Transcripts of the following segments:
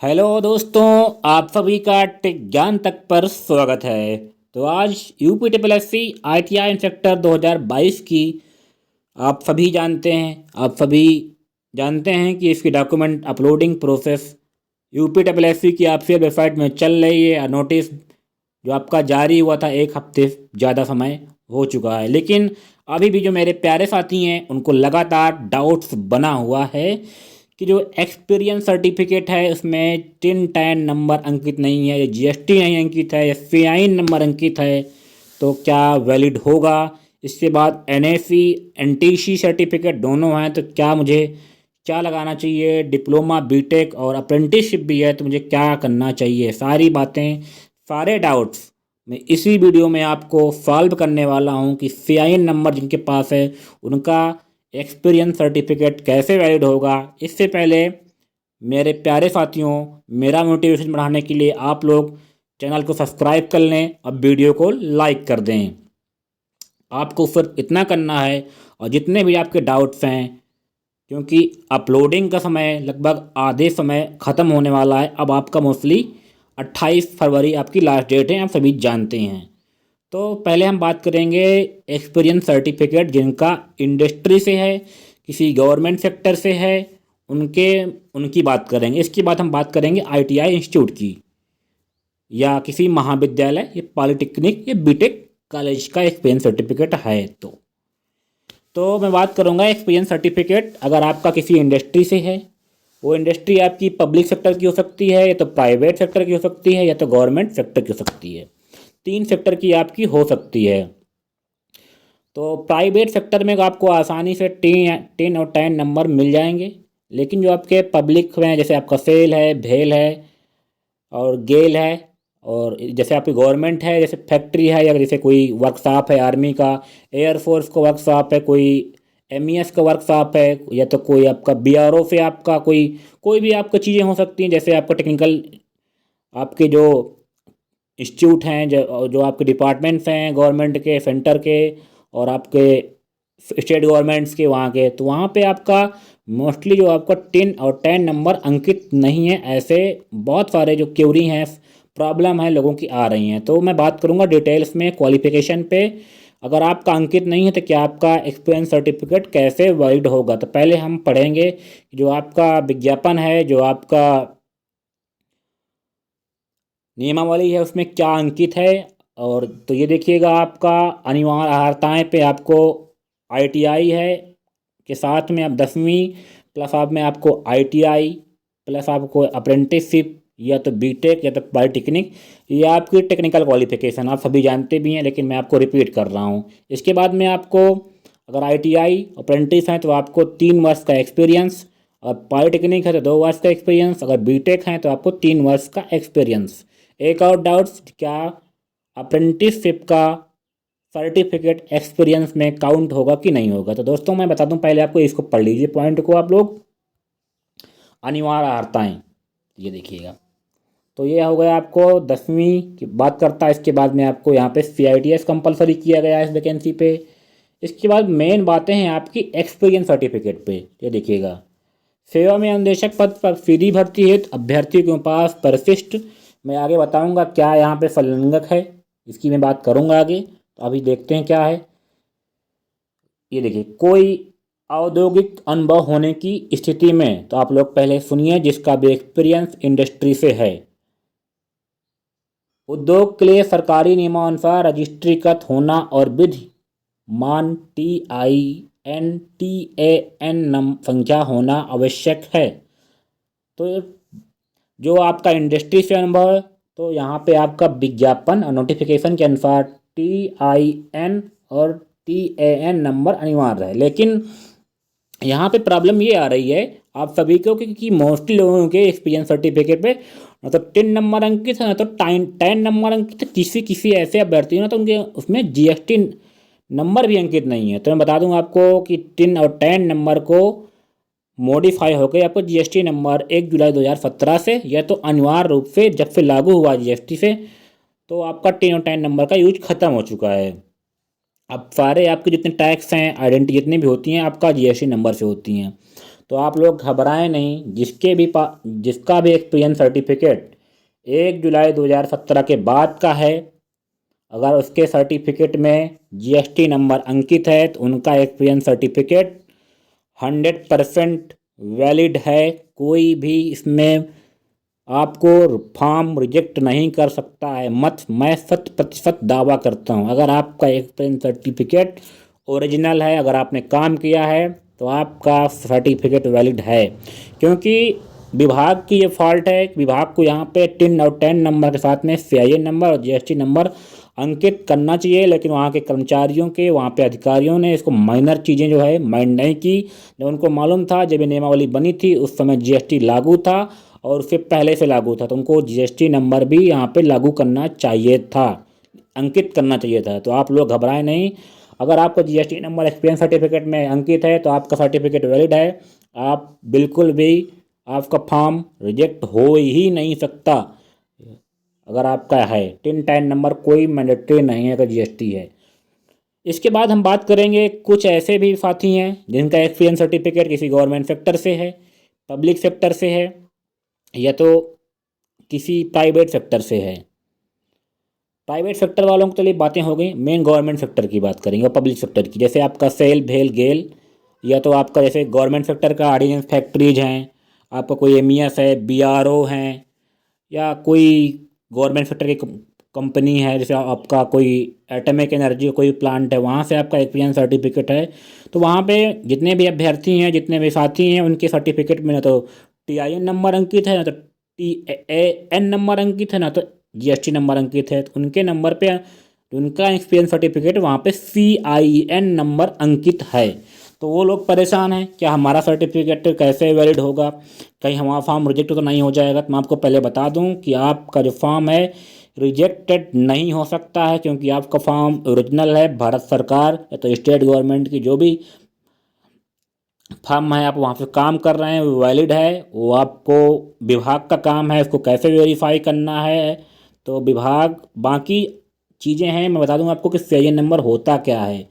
Hello दोस्तों, आप सभी का टेक ज्ञान तक पर स्वागत है। तो आज UP triple S C I T I inspector 2022 की आप सभी जानते हैं कि इसकी document uploading process UP triple S C की ऑफिशियल वेबसाइट में चल रही है। नोटिस जो आपका जारी हुआ था 1 हफ्ते ज़्यादा समय हो चुका है, लेकिन अभी भी जो मेरे प्यारे साथी हैं उनको लगातार डाउट्स बना हुआ है कि जो एक्सपीरियंस सर्टिफिकेट है उसमें टिन टैन नंबर अंकित नहीं है, या जीएसटी नहीं अंकित है, या सीआईएन नंबर अंकित है, तो क्या वैलिड होगा। इसके बाद एनएसी एनटीसी सर्टिफिकेट दोनों हैं, तो क्या मुझे क्या लगाना चाहिए। डिप्लोमा बीटेक और अप्रेंटिसशिप भी है तो मुझे क्या करना चाहिए। सारी बातें, सारे डाउट्स मैं इसी वीडियो में आपको सॉल्व करने वाला हूं कि सीआईएन नंबर जिनके पास है उनका एक्सपीरियंस सर्टिफिकेट कैसे वैलिड होगा। इससे पहले मेरे प्यारे साथियों, मेरा मोटिवेशन बढ़ाने के लिए आप लोग चैनल को सब्सक्राइब कर लें और वीडियो को लाइक कर दें। आपको सिर्फ इतना करना है, और जितने भी आपके डाउट्स हैं, क्योंकि अपलोडिंग का समय लगभग आधे समय ख़त्म होने वाला है। अब आपका मोस्टली 28 फरवरी आपकी लास्ट डेट है, आप सभी जानते हैं। तो पहले हम बात करेंगे एक्सपीरियंस सर्टिफिकेट जिनका इंडस्ट्री से है, किसी गवर्नमेंट सेक्टर से है, उनके उनकी बात करेंगे। इसके बाद हम बात करेंगे आईटीआई इंस्टीट्यूट की, या किसी महाविद्यालय या पॉलिटेक्निक या बीटेक कॉलेज का एक्सपीरियंस सर्टिफिकेट है। तो मैं बात करूंगा एक्सपीरियंस सर्टिफिकेट अगर आपका किसी इंडस्ट्री से है। वो इंडस्ट्री आपकी पब्लिक सेक्टर की हो सकती है, या तो प्राइवेट सेक्टर की हो सकती है, या तो गवर्नमेंट सेक्टर की हो सकती है। 3 सेक्टर की आपकी हो सकती है। तो प्राइवेट सेक्टर में आपको आसानी से 10 और 10 नंबर मिल जाएंगे, लेकिन जो आपके पब्लिक में जैसे आपका सेल है, भेल है और गेल है, और जैसे आपकी गवर्नमेंट है, जैसे फैक्ट्री है, या जैसे कोई वर्कशॉप है आर्मी का, एयरफोर्स का वर्कशॉप है, कोई एमईएस का वर्कशॉप है, या तो कोई आपका बीआरओ से आपका कोई कोई भी आपका चीज़ें हो सकती हैं। जैसे आपका टेक्निकल आपके जो इंस्टीट्यूट हैं, जो आपके डिपार्टमेंट्स हैं गवर्नमेंट के, सेंटर के और आपके स्टेट गवर्नमेंट्स के वहाँ के, तो वहाँ पे आपका मोस्टली जो आपका 10 और 10 नंबर अंकित नहीं है। ऐसे बहुत सारे जो क्यूरी हैं, प्रॉब्लम है लोगों की आ रही हैं। तो मैं बात करूँगा डिटेल्स में क्वालिफिकेशन पे। अगर आपका अंकित नहीं है तो क्या आपका एक्सपीरियंस सर्टिफिकेट कैसे वैलिड होगा। तो पहले हम पढ़ेंगे जो आपका विज्ञापन है, जो आपका नियमावली है, उसमें क्या अंकित है। और तो ये देखिएगा, आपका अनिवार्य अर्हताएँ पे आपको आईटीआई है के साथ में आप 10वीं प्लस आप में आपको आईटीआई प्लस आपको अप्रेंटिसशिप, या तो बीटेक या तो पॉलिटेक्निक, ये आपकी टेक्निकल क्वालिफिकेशन आप सभी जानते भी हैं, लेकिन मैं आपको रिपीट कर रहा हूँ। इसके बाद में आपको अगर आईटीआई अप्रेंटिस हैं तो आपको 3 वर्ष का एक्सपीरियंस, और पॉलिटेक्निक है तो 2 वर्ष का एक्सपीरियंस, अगर बीटेक हैं तो आपको 3 वर्ष का एक्सपीरियंस। एक और डाउट्स, क्या अप्रेंटिसशिप का सर्टिफिकेट एक्सपीरियंस में काउंट होगा कि नहीं होगा। तो दोस्तों मैं बता दूं, पहले आपको इसको पढ़ लीजिए पॉइंट को आप लोग। अनिवार्य अर्हताएँ, ये देखिएगा, तो ये हो गया आपको 10वीं की बात करता है। इसके बाद में आपको यहाँ पे सीआईटीएस कंपलसरी किया गया है इस वैकेंसी पे। इसके बाद मेन बातें हैं आपकी एक्सपीरियंस सर्टिफिकेट पे। ये देखिएगा, सेवा में अनुदेशक पद पर सीधी भर्ती हेतु अभ्यर्थियों के पास परिशिष्ट, मैं आगे बताऊंगा क्या यहाँ पे संलग्नक है, इसकी मैं बात करूंगा आगे। तो अभी देखते हैं क्या है। ये देखिए, कोई औद्योगिक अनुभव होने की स्थिति में, तो आप लोग पहले सुनिए, जिसका भी एक्सपीरियंस इंडस्ट्री से है। उद्योग के लिए सरकारी नियमानुसार रजिस्ट्रीकृत होना और विधि मान TIN संख्या होना आवश्यक है। तो जो आपका इंडस्ट्री से अनुभव है, तो यहाँ पे आपका विज्ञापन और नोटिफिकेशन के अनुसार TIN और TAN नंबर अनिवार्य है। लेकिन यहाँ पे प्रॉब्लम ये आ रही है आप सभी को, क्योंकि मोस्टली लोगों के एक्सपीरियंस सर्टिफिकेट पे ना तो 10 नंबर अंकित है, ना तो 10 नंबर अंकित है। किसी किसी ऐसे अभ्यर्थी हैं ना, तो उनके उसमें जीएसटी नंबर भी अंकित नहीं है। तो मैं बता दूं आपको कि 10 और 10 नंबर को मॉडिफाई होकर आपको जीएसटी नंबर 1 जुलाई 2017 से, या तो अनिवार्य रूप से जब से लागू हुआ जीएसटी से, तो आपका 10 और 10 नंबर का यूज खत्म हो चुका है। अब सारे आपके जितने टैक्स हैं, आइडेंटिटी जितनी भी होती हैं, आपका जीएसटी नंबर से होती हैं। तो आप लोग घबराएं नहीं। जिसका भी एक्सपीरियंस सर्टिफिकेट 1 जुलाई 2017 के बाद का है, अगर उसके सर्टिफिकेट में जीएसटी नंबर अंकित है तो उनका एक्सपीरियंस सर्टिफिकेट 100% वैलिड है। कोई भी इसमें आपको फॉर्म रिजेक्ट नहीं कर सकता है। मैं 100% दावा करता हूँ, अगर आपका एक्सपीरियंस सर्टिफिकेट ओरिजिनल है, अगर आपने काम किया है तो आपका सर्टिफिकेट वैलिड है। क्योंकि विभाग की ये फॉल्ट है, विभाग को यहाँ पे 10 नंबर के साथ में सीआईएन नंबर और जीएसटी नंबर अंकित करना चाहिए, लेकिन वहाँ के कर्मचारियों के, वहाँ पे अधिकारियों ने इसको माइनर चीज़ें जो है माइंड नहीं की। जब उनको मालूम था, जब ये नियमावली बनी थी उस समय जीएसटी लागू था और उससे पहले से लागू था, तो उनको जीएसटी नंबर भी यहाँ पे लागू करना चाहिए था, अंकित करना चाहिए था। तो आप लोग घबराएं नहीं। अगर आपका जीएसटी नंबर एक्सपीरियंस सर्टिफिकेट में अंकित है तो आपका सर्टिफिकेट वैलिड है। आप बिल्कुल भी, आपका फॉर्म रिजेक्ट हो ही नहीं सकता अगर आपका है। 10 नंबर कोई मैंडेटरी नहीं है अगर जीएसटी है। इसके बाद हम बात करेंगे, कुछ ऐसे भी साथी हैं जिनका एक्सपीरियंस सर्टिफिकेट किसी गवर्नमेंट सेक्टर से है, पब्लिक सेक्टर से है, या तो किसी प्राइवेट सेक्टर से है। प्राइवेट सेक्टर वालों को तो ये बातें हो गई, मेन गवर्नमेंट सेक्टर की बात करेंगे और पब्लिक सेक्टर की। जैसे आपका सेल, भेल, गेल, या तो आपका जैसे गवर्नमेंट सेक्टर का ऑर्डिनेंस फैक्ट्रीज हैं, आपका कोई एमईएस है, बीआरओ हैं, या कोई गवर्नमेंट सेक्टर की कंपनी है, जैसे आपका कोई एटॉमिक एनर्जी कोई प्लांट है, वहाँ से आपका एक्सपीरियंस सर्टिफिकेट है। तो वहाँ पे जितने भी अभ्यर्थी हैं, जितने भी साथी हैं, उनके सर्टिफिकेट में ना तो टीआईएन नंबर अंकित है, ना तो टीएएन नंबर अंकित है, ना तो जीएसटी नंबर अंकित है। तो उनके नंबर पे उनका एक्सपीरियंस सर्टिफिकेट वहाँ पे सीआईएन नंबर अंकित है। तो वो लोग परेशान हैं, क्या हमारा सर्टिफिकेट कैसे वैलिड होगा, कहीं हमारा फॉर्म रिजेक्ट तो नहीं हो जाएगा। तो मैं आपको पहले बता दूं कि आपका जो फॉर्म है रिजेक्टेड नहीं हो सकता है, क्योंकि आपका फॉर्म ओरिजिनल है। भारत सरकार या तो स्टेट गवर्नमेंट की जो भी फॉर्म है, आप वहाँ पे काम कर रहे हैं, वो वैलिड है। वो आपको विभाग का काम है उसको कैसे वेरीफाई करना है। तो विभाग, बाकी चीज़ें हैं मैं बता दूंगा आपको कि सीआईएन नंबर होता क्या है।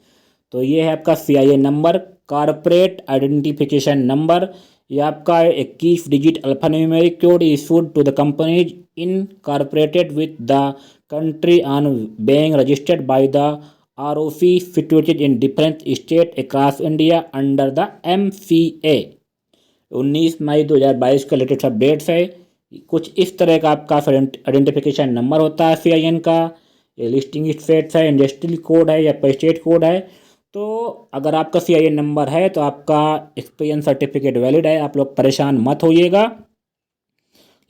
तो ये है आपका CIN number, corporate identification number. ये आपका 21 digit alphanumeric code issued to the companies incorporated with the country on being registered by the ROC situated in different state across India under the MCA. 19 मई 2022 का latest updates है। कुछ इस तरह का आपका आइडेंटिफिकेशन नंबर होता है सीआईएन का। ये लिस्टिंग स्टेट्स है, इंडस्ट्रियल कोड है या स्टेट कोड है। तो अगर आपका सीआईएन नंबर है तो आपका एक्सपीरियंस सर्टिफिकेट वैलिड है, आप लोग परेशान मत होइएगा।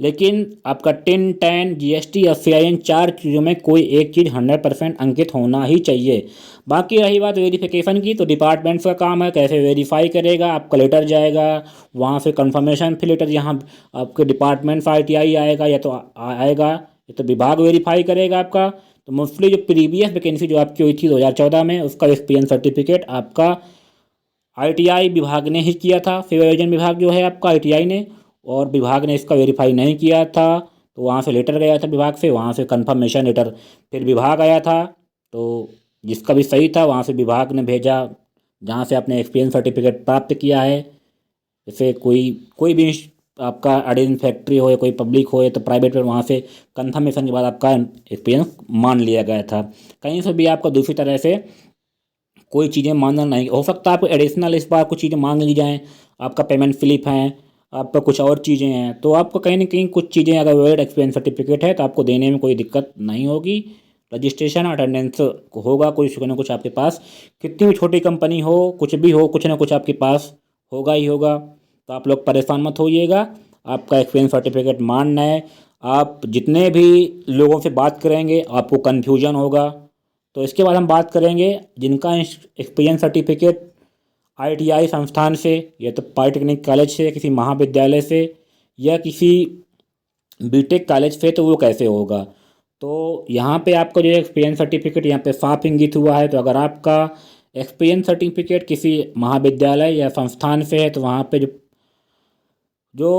लेकिन आपका 10 जीएसटी और सीआईएन, चार चीज़ों में कोई एक चीज़ 100% अंकित होना ही चाहिए। बाकी रही बात वेरिफिकेशन की, तो डिपार्टमेंट्स का काम है कैसे वेरीफाई करेगा। आपका लेटर जाएगा, वहाँ से कंफर्मेशन फिर लेटर यहाँ आपके डिपार्टमेंट से आईटीआई आएगा, या तो आएगा या तो विभाग वेरीफाई करेगा आपका। तो मोस्टली जो प्रीवियस वैकेंसी जो आपकी हुई थी 2014 में, उसका एक्सपीरियंस सर्टिफिकेट आपका आईटीआई विभाग ने ही किया था। सिविल एविएशन विभाग जो है आपका, आईटीआई ने, और विभाग ने इसका वेरीफाई नहीं किया था। तो वहाँ से लेटर गया था विभाग से, वहाँ से कंफर्मेशन लेटर फिर विभाग आया था। तो जिसका भी सही था वहाँ से विभाग ने भेजा, जहाँ से आपने एक्सपीरियंस सर्टिफिकेट प्राप्त किया है। जैसे कोई कोई भी आपका ऑर्डिनेंस फैक्ट्री हो या कोई पब्लिक हो या तो प्राइवेट में, वहाँ से कंफर्मेशन के बाद आपका एक्सपीरियंस मान लिया गया था। कहीं से भी आपका दूसरी तरह से कोई चीज़ें मांगना नहीं हो सकता। आपको एडिशनल इस बार कुछ चीज़ें मांग ली जाएँ, आपका पेमेंट स्लिप है, आपका कुछ और चीज़ें हैं, तो आपको कहीं ना कहीं कुछ चीज़ें अगर वैलिड एक्सपीरियंस सर्टिफिकेट है तो आपको देने में कोई दिक्कत नहीं होगी। रजिस्ट्रेशन अटेंडेंस होगा कुछ ना कुछ आपके पास, कितनी भी छोटी कंपनी हो, कुछ भी हो, कुछ ना कुछ आपके पास होगा ही होगा। तो आप लोग परेशान मत होइएगा, आपका एक्सपीरियंस सर्टिफिकेट मानना है। आप जितने भी लोगों से बात करेंगे आपको कन्फ्यूजन होगा। तो इसके बाद हम बात करेंगे जिनका एक्सपीरियंस सर्टिफिकेट आईटीआई संस्थान से या तो पॉलिटेक्निक कॉलेज से, किसी महाविद्यालय से, या किसी बीटेक कॉलेज से, तो वो कैसे होगा। तो यहाँ पे आपका जो एक्सपीरियंस सर्टिफिकेट यहाँ पे साफ इंगित हुआ है। तो अगर आपका एक्सपीरियंस सर्टिफिकेट किसी महाविद्यालय या संस्थान से है तो वहाँ पे जो जो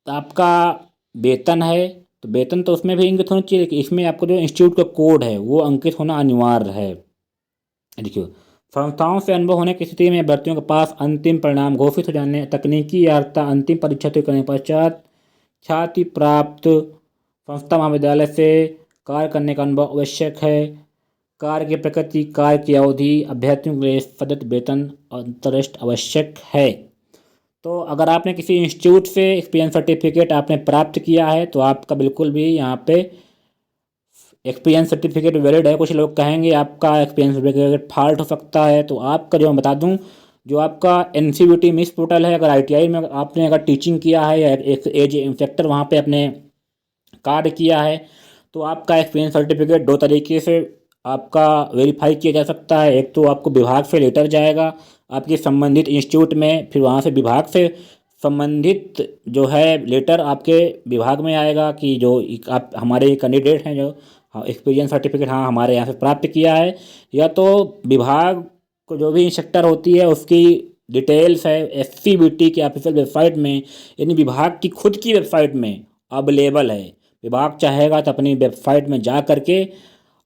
आपका वेतन है, तो वेतन तो उसमें भी इंगित होना चाहिए, लेकिन इसमें आपको जो इंस्टीट्यूट का कोड है वो अंकित होना अनिवार्य है। देखिए, संस्थाओं से अनुभव होने की स्थिति में अभ्यर्थियों के पास अंतिम परिणाम घोषित हो जाने तकनीकी अर्हता अंतिम परीक्षा तय करने के पश्चात छात्र प्राप्त संस्था महाविद्यालय से कार्य करने का अनुभव आवश्यक है। कार्य की प्रकृति, कार्य की अवधि, अभ्यर्थियों के लिए सतत वेतन अंतरिष्ट आवश्यक है। तो अगर आपने किसी इंस्टीट्यूट से एक्सपीरियंस सर्टिफिकेट आपने प्राप्त किया है तो आपका बिल्कुल भी यहाँ पे एक्सपीरियंस सर्टिफिकेट वैलिड है। कुछ लोग कहेंगे आपका एक्सपीरियंस सर्टिफिकेट फॉल्ट हो सकता है, तो आपका जो मैं बता दूं, जो आपका NCVT मिस पोर्टल है, अगर ITI में आपने अगर टीचिंग किया है या एक एज इंस्ट्रक्टर वहाँ पे अपने कार्य किया है तो आपका एक्सपीरियंस सर्टिफिकेट दो तरीके से आपका वेरीफाई किया जा सकता है। एक तो आपको विभाग से लेटर जाएगा आपके संबंधित इंस्टीट्यूट में, फिर वहाँ से विभाग से संबंधित जो है लेटर आपके विभाग में आएगा कि जो आप हमारे कैंडिडेट हैं जो एक्सपीरियंस सर्टिफिकेट हाँ हमारे यहाँ से प्राप्त किया है, या तो विभाग को जो भी इंस्ट्रक्टर होती है उसकी डिटेल्स है SCBT की ऑफिशियल वेबसाइट में, यानी विभाग की खुद की वेबसाइट में अवेलेबल है। विभाग चाहेगा तो अपनी वेबसाइट में जा करके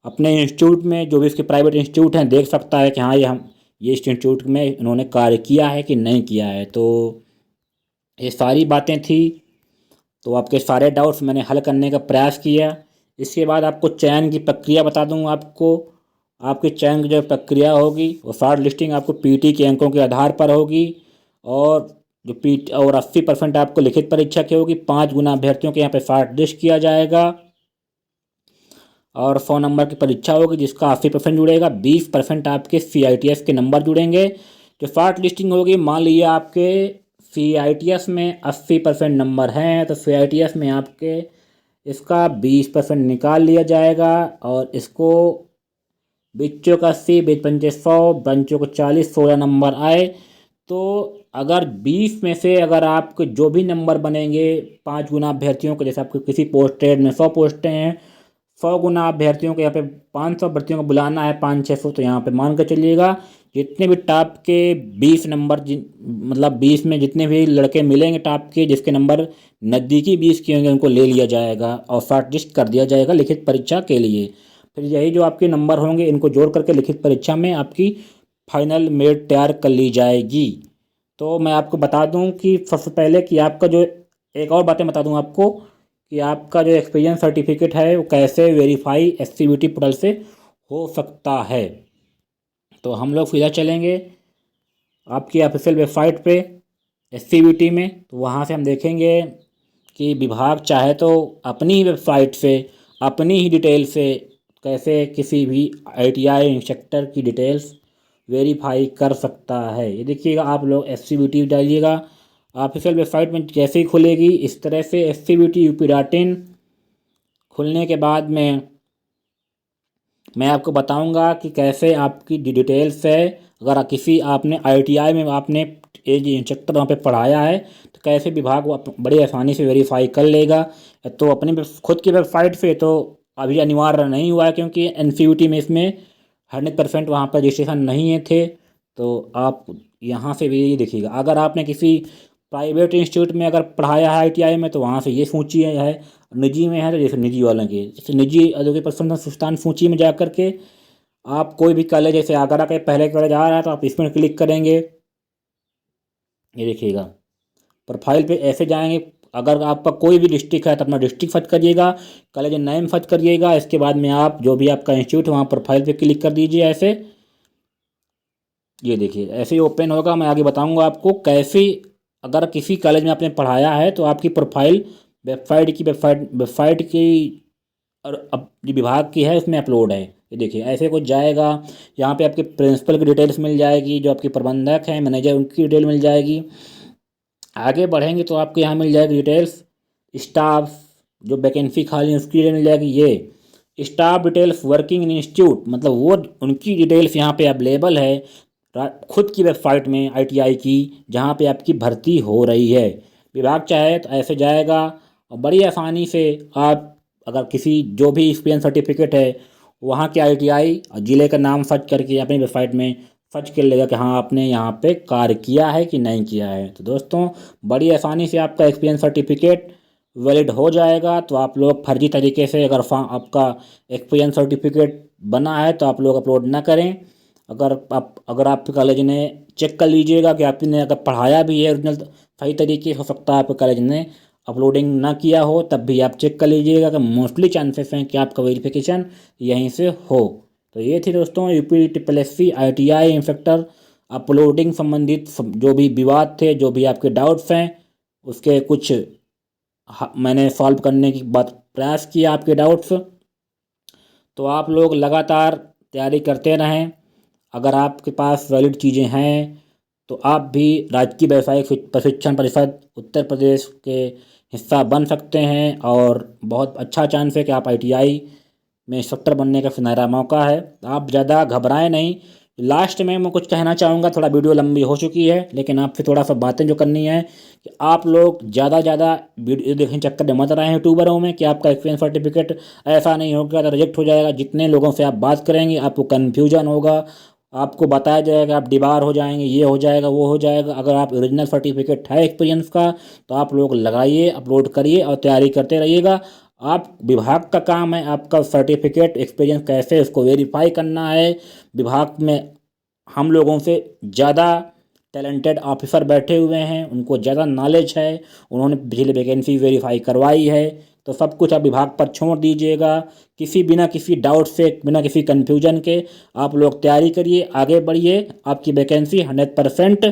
अपने इंस्टीट्यूट में जो भी इसके प्राइवेट इंस्टीट्यूट हैं देख सकता है कि हाँ ये इंस्टीट्यूट में इन्होंने कार्य किया है कि नहीं किया है। तो ये सारी बातें थी, तो आपके सारे डाउट्स मैंने हल करने का प्रयास किया। इसके बाद आपको चयन की प्रक्रिया बता दूँ आपको। आपकी चयन की जो प्रक्रिया होगी वो शॉर्ट लिस्टिंग आपको PT के अंकों के आधार पर होगी, और जो PT और 80% आपको लिखित परीक्षा की होगी। 5 गुना अभ्यर्थियों के यहाँ पे शॉर्ट लिस्ट किया जाएगा और 100 नंबर की परीक्षा होगी जिसका 80% जुड़ेगा। 20% आपके CITS के नंबर जुड़ेंगे। जो शॉर्ट लिस्टिंग होगी, मान लीजिए आपके CITS में 80% नंबर हैं तो CITS में आपके इसका 20% निकाल लिया जाएगा और इसको बच्चों का 80, बीच पंचे 100, बच्चों को 40, 16 नंबर आए तो अगर 20 में से अगर आपके जो भी नंबर बनेंगे 5 गुना अभ्यर्थियों को, जैसे आपको किसी पोस्टेड में 100 पोस्टें हैं, 100 गुना अभ्यर्थियों को यहाँ पे 500 अभ्यर्थियों को बुलाना है 500-600, तो यहाँ पे मान कर चलिएगा जितने भी टॉप के 20 नंबर मतलब 20 में जितने भी लड़के मिलेंगे टॉप के जिसके नंबर नज़दीकी 20 के होंगे उनको ले लिया जाएगा और शॉर्ट लिस्ट कर दिया जाएगा लिखित परीक्षा के लिए। फिर यही जो आपके नंबर होंगे इनको जोड़ करके लिखित परीक्षा में आपकी फाइनल मेरिट तैयार कर ली जाएगी। तो मैं आपको बता दूं कि सबसे पहले कि आपका जो एक और बातें बता दूं आपको कि आपका जो एक्सपीरियंस सर्टिफिकेट है वो कैसे वेरीफाई SCBT पोर्टल से हो सकता है। तो हम लोग सीधा चलेंगे आपकी ऑफिशियल वेबसाइट पे SCBT में, तो वहाँ से हम देखेंगे कि विभाग चाहे तो अपनी वेबसाइट से अपनी ही डिटेल से कैसे किसी भी ITI इंस्ट्रक्टर की डिटेल्स वेरीफाई कर सकता है। ये देखिएगा आप लोग SCBT डालिएगा ऑफिशियल वेबसाइट में जैसे ही खुलेगी इस तरह से SCBT-UP.in खुलने के बाद में मैं आपको बताऊंगा कि कैसे आपकी डिटेल्स है। अगर किसी आपने ITI में आपने एज इंस्ट्रक्टर वहाँ पे पढ़ाया है तो कैसे विभाग वो बड़ी आसानी से वेरीफाई कर लेगा। तो अपनी खुद की वेबसाइट से तो अभी अनिवार्य नहीं हुआ है क्योंकि NCVT में इसमें 100% वहाँ पर रजिस्ट्रेशन नहीं है थे, तो आप यहाँ से भी देखिएगा। अगर आपने किसी प्राइवेट इंस्टीट्यूट में अगर पढ़ाया है ITI में तो वहाँ से ये सूची है। निजी में है तो जैसे निजी वालों की जैसे निजी औद्योगिक प्रशिक्षण संस्थान सूची में जा कर के आप कोई भी कॉलेज जैसे आगरा के पहले कॉलेज आ रहा है तो आप इसमें क्लिक करेंगे। ये देखिएगा प्रोफाइल पे ऐसे जाएंगे। अगर आपका कोई भी डिस्ट्रिक्ट है तो अपना डिस्ट्रिक्ट सर्च करिएगा, कॉलेज नेम सर्च करिएगा। इसके बाद में आप जो भी आपका इंस्टीट्यूट है वहाँ प्रोफाइल पे क्लिक कर दीजिए ऐसे। ये देखिए ऐसे ही ओपन होगा। मैं आगे बताऊंगा आपको कैसे अगर किसी कॉलेज में आपने पढ़ाया है तो आपकी प्रोफाइल वेबसाइट की और अब जो विभाग की है उसमें अपलोड है। ये देखिए ऐसे कुछ जाएगा। यहाँ पे आपके प्रिंसिपल की डिटेल्स मिल जाएगी, जो आपके प्रबंधक हैं मैनेजर उनकी डिटेल मिल जाएगी। आगे बढ़ेंगे तो आपको यहाँ मिल जाएगी डिटेल्स स्टाफ जो वैकेंसी खाली है उसकी डिटेल मिल जाएगी। ये staff details working in institute मतलब वो उनकी डिटेल्स यहाँ पे अवेलेबल है खुद की वेबसाइट में ITI की, जहाँ पे आपकी भर्ती हो रही है। विभाग चाहे तो ऐसे जाएगा और बड़ी आसानी से आप अगर किसी जो भी एक्सपीरियंस सर्टिफिकेट है वहाँ के ITI और ज़िले का नाम सर्च करके अपनी वेबसाइट में सर्च कर लेगा कि हाँ आपने यहाँ पे कार्य किया है कि नहीं किया है। तो दोस्तों बड़ी आसानी से आपका एक्सपीरियंस सर्टिफिकेट वैलिड हो जाएगा। तो आप लोग फर्जी तरीके से अगर आपका एक्सपीरियंस सर्टिफिकेट बना है तो आप लोग अपलोड ना करें। अगर आपके कॉलेज ने चेक कर लीजिएगा कि आपने अगर पढ़ाया भी है ओरिजिनल सही तरीके, हो सकता है आपके कॉलेज ने अपलोडिंग ना किया हो, तब भी आप चेक कर लीजिएगा कि मोस्टली चांसेस हैं कि आपका वेरिफिकेशन यहीं से हो। तो ये थी दोस्तों UP triple S C ITI inspector uploading संबंधित जो भी विवाद थे, जो भी आपके डाउट्स हैं, उसके कुछ मैंने सॉल्व करने की बात प्रयास किया आपके डाउट्स। तो आप लोग लगातार तैयारी करते रहें। अगर आपके पास वैलिड चीज़ें हैं तो आप भी राजकीय व्यावसायिक प्रशिक्षण परिषद उत्तर प्रदेश के हिस्सा बन सकते हैं, और बहुत अच्छा चांस है कि आप ITI में इंस्ट्रक्टर बनने का सुनहरा मौका है। आप ज़्यादा घबराएं नहीं। लास्ट में मैं कुछ कहना चाहूँगा, थोड़ा वीडियो लंबी हो चुकी है, लेकिन आपसे थोड़ा सा बातें जो करनी है कि आप लोग ज़्यादा वीडियो देखने के चक्कर में मत रहे यूट्यूबरों में कि आपका एक्सपीरियंस सर्टिफिकेट ऐसा नहीं होगा तो रिजेक्ट हो जाएगा। जितने लोगों से आप बात करेंगे आपको कन्फ्यूजन होगा, आपको बताया जाएगा, आप डिबार हो जाएंगे, ये हो जाएगा, वो हो जाएगा। अगर आप ओरिजिनल सर्टिफिकेट है एक्सपीरियंस का तो आप लोग लगाइए, अपलोड करिए और तैयारी करते रहिएगा। आप विभाग का काम है आपका सर्टिफिकेट एक्सपीरियंस कैसे उसको वेरीफाई करना है। विभाग में हम लोगों से ज़्यादा टैलेंटेड ऑफिसर बैठे हुए हैं, उनको ज़्यादा नॉलेज है, उन्होंने पिछली वैकेंसी वेरीफाई करवाई है। तो सब कुछ आप विभाग पर छोड़ दीजिएगा। बिना किसी डाउट से, बिना किसी कन्फ्यूजन के आप लोग तैयारी करिए, आगे बढ़िए। आपकी वैकेंसी 100%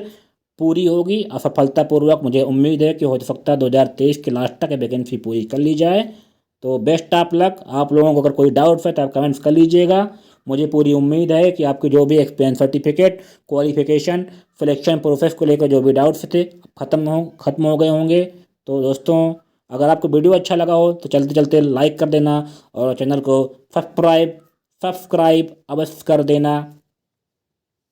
पूरी होगी और सफलतापूर्वक मुझे उम्मीद है कि हो सकता है 2023 के लास्ट तक वैकेंसी पूरी कर ली जाए। तो बेस्ट ऑफ लक। आप लोगों को अगर कोई डाउट्स है तो आप कमेंट्स कर लीजिएगा। मुझे पूरी उम्मीद है कि आपके जो भी experience certificate, qualification, selection process को लेकर जो भी डाउट्स थे खत्म हो गए होंगे। तो दोस्तों, अगर आपको वीडियो अच्छा लगा हो तो चलते चलते लाइक कर देना और चैनल को सब्सक्राइब अवश्य कर देना।